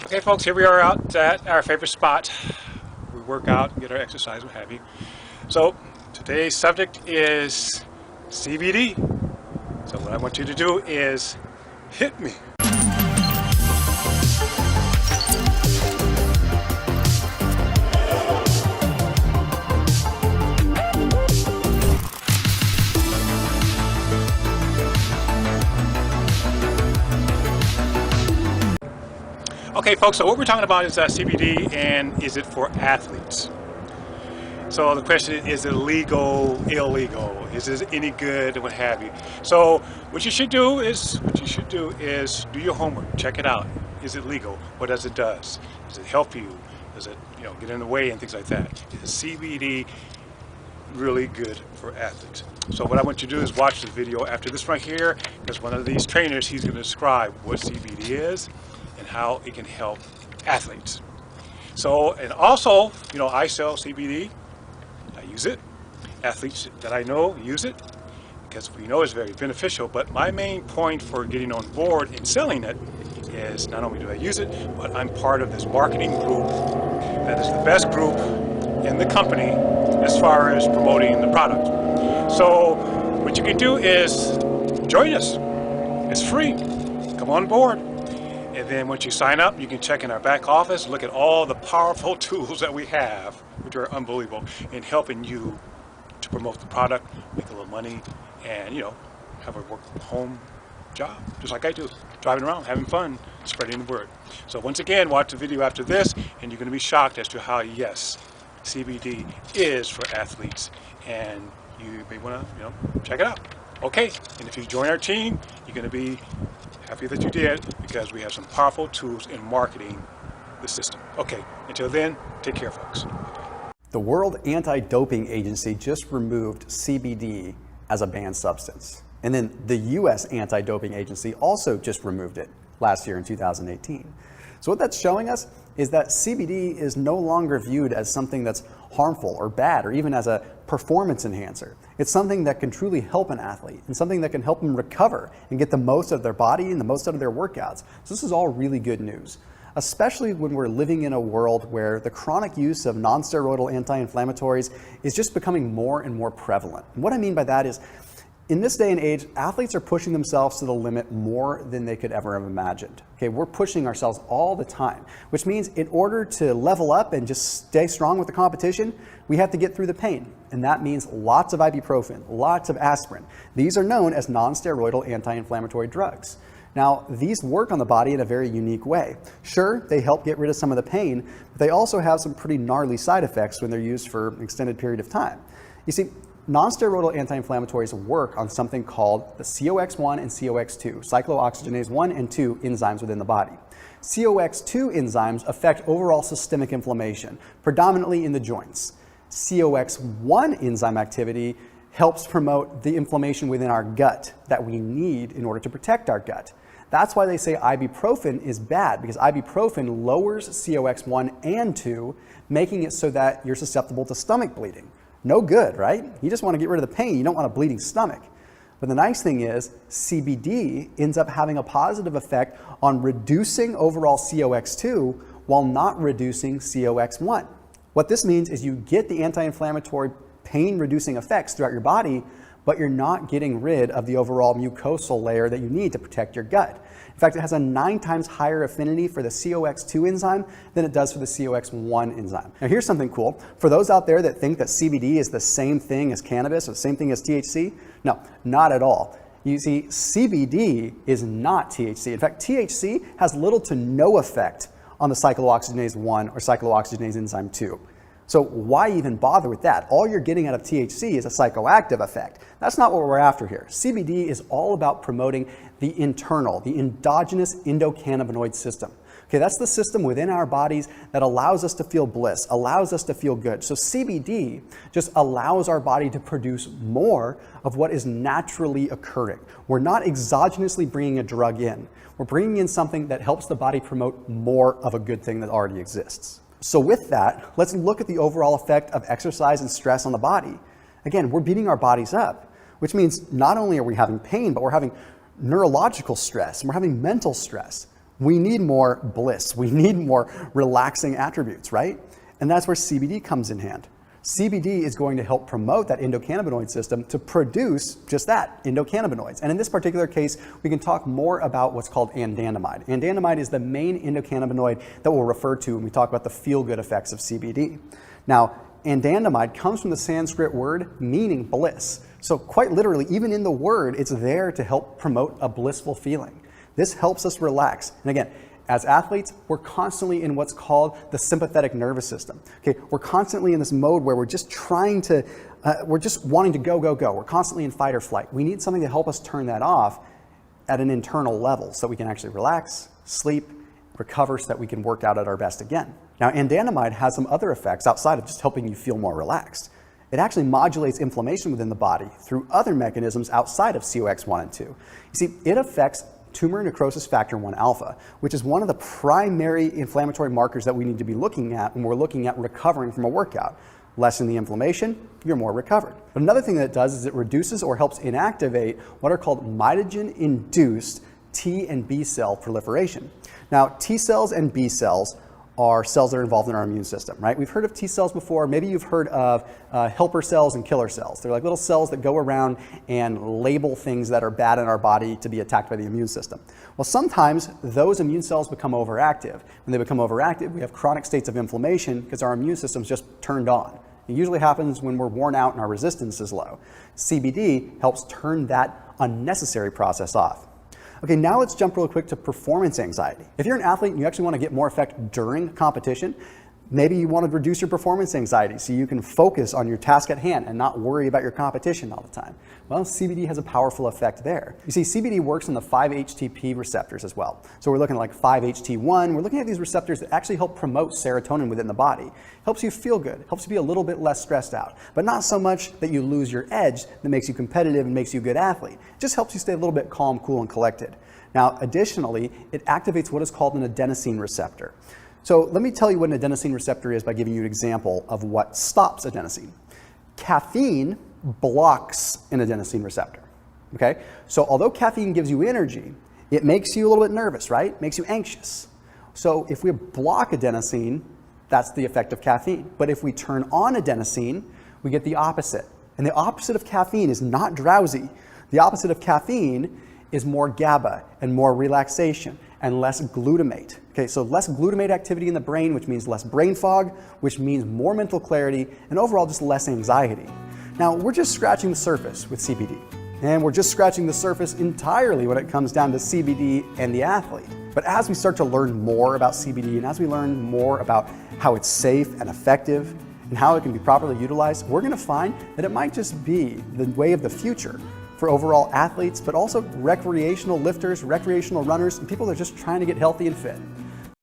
Okay folks, here we are out at our favorite spot. We work out and get our exercise, what have you. So today's subject is CBD. So what I want you to do is hit me. Okay folks, so what we're talking about is CBD, and is it for athletes? So the question is it legal, illegal? Is it any good, what have you? So what you should do is do your homework, check it out. Is it legal? What does it do? Does it help you? Does it get in the way and things like that? Is CBD really good for athletes? So what I want you to do is watch the video after this right here, because one of these trainers, he's going to describe what CBD is and how it can help athletes. So, and also, I sell CBD. I use it. Athletes that I know use it because we know it's very beneficial. But my main point for getting on board and selling it is not only do I use it, but I'm part of this marketing group that is the best group in the company as far as promoting the product. So what you can do is join us. It's free. Come on board. And then once you sign up, you can check in our back office, look at all the powerful tools that we have, which are unbelievable, in helping you to promote the product, make a little money, and have a work-home job, just like I do, driving around, having fun, spreading the word. So once again, watch the video after this, and you're going to be shocked as to how, yes, CBD is for athletes, and you may want to, check it out. Okay, and if you join our team, you're going to be happy that you did, because we have some powerful tools in marketing the system. Okay, until then, take care, folks. The World Anti-Doping Agency just removed CBD as a banned substance. And then the US Anti-Doping Agency also just removed it last year in 2018. So what that's showing us is that CBD is no longer viewed as something that's harmful or bad, or even as a performance enhancer. It's something that can truly help an athlete, and something that can help them recover and get the most out of their body and the most out of their workouts. So this is all really good news, especially when we're living in a world where the chronic use of non-steroidal anti-inflammatories is just becoming more and more prevalent. And what I mean by that is, in this day and age, athletes are pushing themselves to the limit more than they could ever have imagined. Okay, we're pushing ourselves all the time, which means in order to level up and just stay strong with the competition, we have to get through the pain. And that means lots of ibuprofen, lots of aspirin. These are known as non-steroidal anti-inflammatory drugs. Now, these work on the body in a very unique way. Sure, they help get rid of some of the pain, but they also have some pretty gnarly side effects when they're used for an extended period of time. You see, non-steroidal anti-inflammatories work on something called the COX-1 and COX-2, cyclooxygenase 1 and 2 enzymes within the body. COX-2 enzymes affect overall systemic inflammation, predominantly in the joints. COX-1 enzyme activity helps promote the inflammation within our gut that we need in order to protect our gut. That's why they say ibuprofen is bad, because ibuprofen lowers COX-1 and 2, making it so that you're susceptible to stomach bleeding. No good, right? You just want to get rid of the pain. You don't want a bleeding stomach. But the nice thing is CBD ends up having a positive effect on reducing overall COX-2 while not reducing COX-1. What this means is you get the anti-inflammatory pain-reducing effects throughout your body, but you're not getting rid of the overall mucosal layer that you need to protect your gut. In fact, it has a 9 times higher affinity for the COX-2 enzyme than it does for the COX-1 enzyme. Now here's something cool. For those out there that think that CBD is the same thing as cannabis or the same thing as THC, no, not at all. You see, CBD is not THC. In fact, THC has little to no effect on the cyclooxygenase 1 or cyclooxygenase enzyme 2. So why even bother with that? All you're getting out of THC is a psychoactive effect. That's not what we're after here. CBD is all about promoting the internal, the endogenous endocannabinoid system. Okay, that's the system within our bodies that allows us to feel bliss, allows us to feel good. So CBD just allows our body to produce more of what is naturally occurring. We're not exogenously bringing a drug in. We're bringing in something that helps the body promote more of a good thing that already exists. So with that, let's look at the overall effect of exercise and stress on the body. Again, we're beating our bodies up, which means not only are we having pain, but we're having neurological stress and we're having mental stress. We need more bliss. We need more relaxing attributes, right? And that's where CBD comes in hand. CBD is going to help promote that endocannabinoid system to produce just that, endocannabinoids. And in this particular case, we can talk more about what's called anandamide. Anandamide is the main endocannabinoid that we'll refer to when we talk about the feel-good effects of CBD. Now, anandamide comes from the Sanskrit word meaning bliss. So quite literally, even in the word, it's there to help promote a blissful feeling. This helps us relax. And again, as athletes, we're constantly in what's called the sympathetic nervous system. Okay, we're constantly in this mode where we're just trying to, we're just wanting to go, go, go. We're constantly in fight or flight. We need something to help us turn that off at an internal level so we can actually relax, sleep, recover so that we can work out at our best again. Now, anandamide has some other effects outside of just helping you feel more relaxed. It actually modulates inflammation within the body through other mechanisms outside of COX-1 and 2. You see, it affects tumor necrosis factor 1 alpha, which is one of the primary inflammatory markers that we need to be looking at when we're looking at recovering from a workout. Lessen the inflammation, you're more recovered. But another thing that it does is it reduces or helps inactivate what are called mitogen-induced T and B cell proliferation. Now, T cells and B cells are cells that are involved in our immune system, right? We've heard of T cells before. Maybe you've heard of helper cells and killer cells. They're like little cells that go around and label things that are bad in our body to be attacked by the immune system. Well, sometimes those immune cells become overactive. When they become overactive, we have chronic states of inflammation because our immune system's just turned on. It usually happens when we're worn out and our resistance is low. CBD helps turn that unnecessary process off. Okay, now let's jump real quick to performance anxiety. If you're an athlete and you actually want to get more effect during competition, maybe you want to reduce your performance anxiety so you can focus on your task at hand and not worry about your competition all the time. Well, CBD has a powerful effect there. You see, CBD works on the 5-HTP receptors as well. So we're looking at like 5-HT1. We're looking at these receptors that actually help promote serotonin within the body. Helps you feel good, helps you be a little bit less stressed out, but not so much that you lose your edge that makes you competitive and makes you a good athlete. It just helps you stay a little bit calm, cool, and collected. Now, additionally, it activates what is called an adenosine receptor. So let me tell you what an adenosine receptor is by giving you an example of what stops adenosine. Caffeine blocks an adenosine receptor, okay? So although caffeine gives you energy, it makes you a little bit nervous, right? Makes you anxious. So if we block adenosine, that's the effect of caffeine. But if we turn on adenosine, we get the opposite. And the opposite of caffeine is not drowsy. The opposite of caffeine is more GABA and more relaxation and less glutamate. Okay, so less glutamate activity in the brain, which means less brain fog, which means more mental clarity, and overall just less anxiety. Now, we're just scratching the surface with CBD. And we're just scratching the surface entirely when it comes down to CBD and the athlete. But as we start to learn more about CBD and as we learn more about how it's safe and effective and how it can be properly utilized, we're gonna find that it might just be the way of the future for overall athletes, but also recreational lifters, recreational runners, and people that are just trying to get healthy and fit.